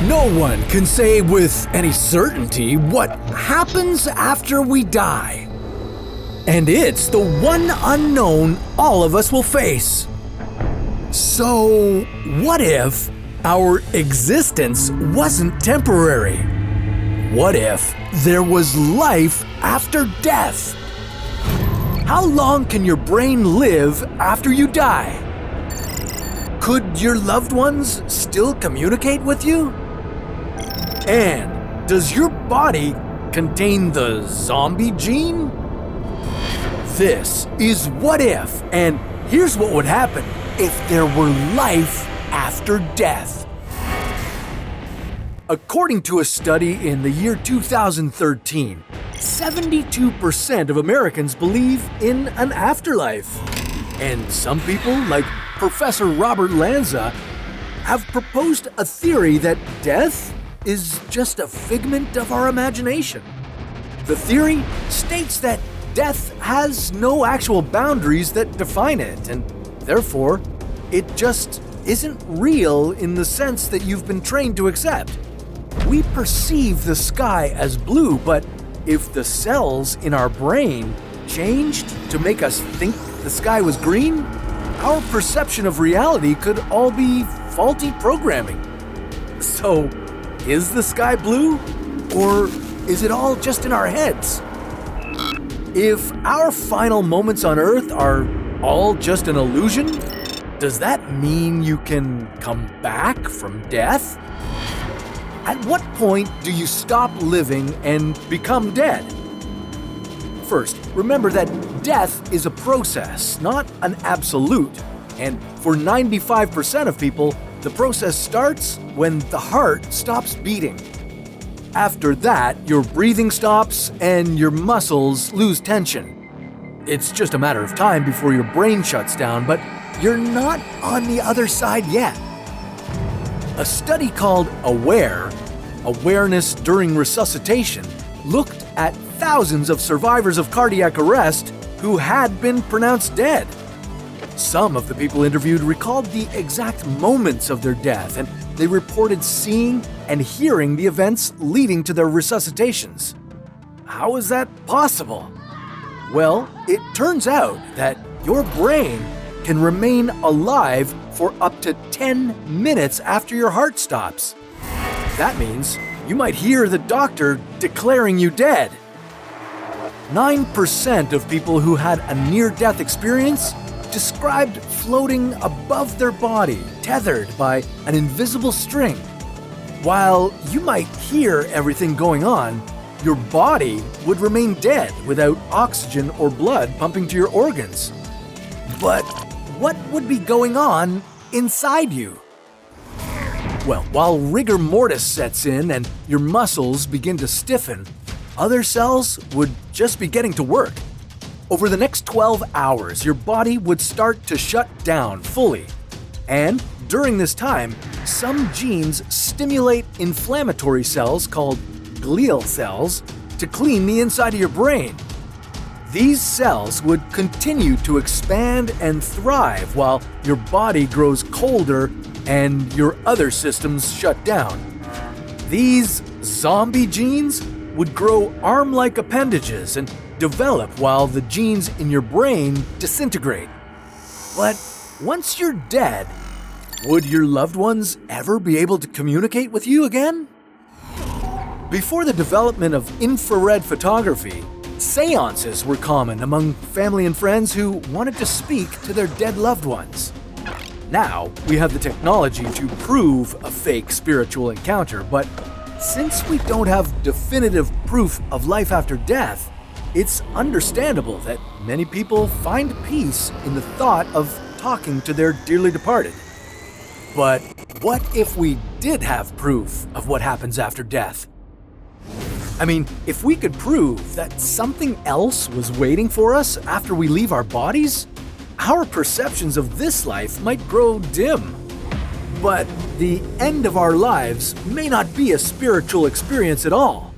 No one can say with any certainty what happens after we die. And it's the one unknown all of us will face. So, what if our existence wasn't temporary? What if there was life after death? How long can your brain live after you die? Could your loved ones still communicate with you? And does your body contain the zombie gene? This is What If, and here's what would happen if there were life after death. According to a study in the year 2013, 72% of Americans believe in an afterlife. And some people, like Professor Robert Lanza, have proposed a theory that death is just a figment of our imagination. The theory states that death has no actual boundaries that define it, and therefore, it just isn't real in the sense that you've been trained to accept. We perceive the sky as blue, but if the cells in our brain changed to make us think the sky was green, our perception of reality could all be faulty programming. So, is the sky blue? Or is it all just in our heads? If our final moments on Earth are all just an illusion, does that mean you can come back from death? At what point do you stop living and become dead? First, remember that death is a process, not an absolute. And for 95% of people, the process starts when the heart stops beating. After that, your breathing stops and your muscles lose tension. It's just a matter of time before your brain shuts down, but you're not on the other side yet. A study called AWARE, Awareness During Resuscitation, looked at thousands of survivors of cardiac arrest who had been pronounced dead. Some of the people interviewed recalled the exact moments of their death, and they reported seeing and hearing the events leading to their resuscitations. How is that possible? Well, it turns out that your brain can remain alive for up to 10 minutes after your heart stops. That means you might hear the doctor declaring you dead. 9% of people who had a near-death experience described floating above their body, tethered by an invisible string. While you might hear everything going on, your body would remain dead without oxygen or blood pumping to your organs. But what would be going on inside you? Well, while rigor mortis sets in and your muscles begin to stiffen, other cells would just be getting to work. Over the next 12 hours, your body would start to shut down fully. And during this time, some genes stimulate inflammatory cells called glial cells to clean the inside of your brain. These cells would continue to expand and thrive while your body grows colder and your other systems shut down. These zombie genes would grow arm-like appendages and develop while the genes in your brain disintegrate. But once you're dead, would your loved ones ever be able to communicate with you again? Before the development of infrared photography, seances were common among family and friends who wanted to speak to their dead loved ones. Now, we have the technology to prove a fake spiritual encounter, but since we don't have definitive proof of life after death, it's understandable that many people find peace in the thought of talking to their dearly departed. But what if we did have proof of what happens after death? I mean, if we could prove that something else was waiting for us after we leave our bodies, our perceptions of this life might grow dim. But the end of our lives may not be a spiritual experience at all.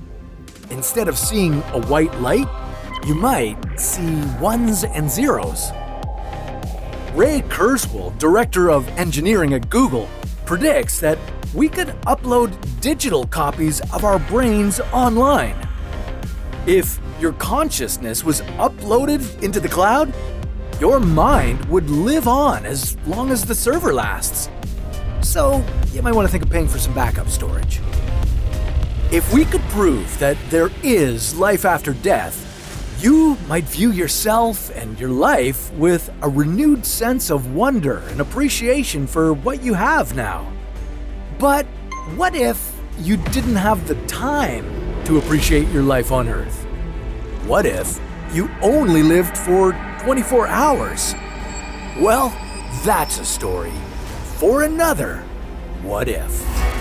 Instead of seeing a white light, you might see ones and zeros. Ray Kurzweil, director of engineering at Google, predicts that we could upload digital copies of our brains online. If your consciousness was uploaded into the cloud, your mind would live on as long as the server lasts. So you might want to think of paying for some backup storage. If we could prove that there is life after death, you might view yourself and your life with a renewed sense of wonder and appreciation for what you have now. But what if you didn't have the time to appreciate your life on Earth? What if you only lived for 24 hours? Well, that's a story for another What If.